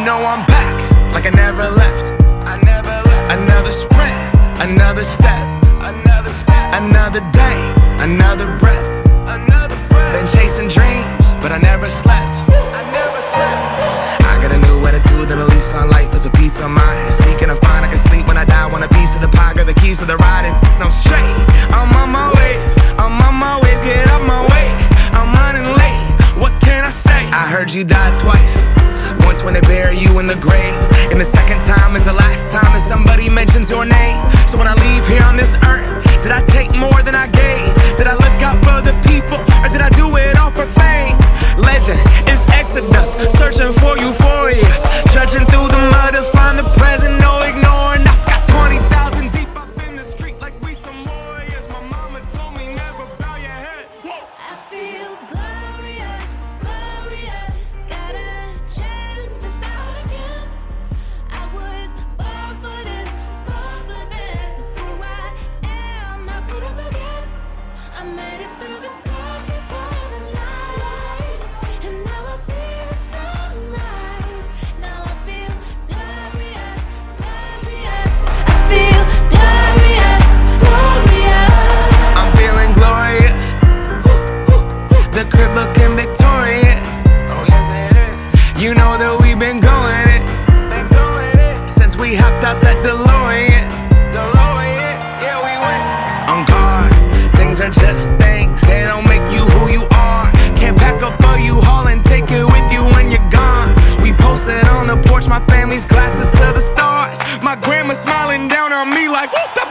know I'm back, like I never left. Another sprint, another step, another day, another breath. Been chasing dreams, but I never slept. I got a new attitude and a lease on life is a peace of mind. Seeking to find I can sleep when I die. Want a piece of the pie, got the keys to the ride. And I'm straight, I'm on my way, get up my way. I'm running late, what can I say? I heard you died twice. Once when they bury you in the grave, and the second time is the last time that somebody mentions your name. So when I leave here on this earth, did I take more than I gave? Did I look out for the people, or did I do it all for fame? Legend is Exodus, searching for euphoria, trudging through the mud to find the present, no ignoring. I got 20,000 deep up in the street like we some warriors. My mama told me never bow your head. Whoa. I feel glorious, glorious. Got a chance to start again. I was born for this, born for this. It's who I am, how could I forget? I made it through the darkest part of the night, and now I see the sunrise. Now I feel glorious, glorious. I feel glorious, glorious. I'm feeling glorious. The crib looking victorious. Oh yes it is. You know that we've been going it since we hopped out that DeLorean. Yeah we went. On guard, things are just things. They don't make you who you are. Can't pack up a U-Haul and take it with you when you're gone. We posted on the porch, my family's glasses to the stars. My grandma smiling down on me like, whoop.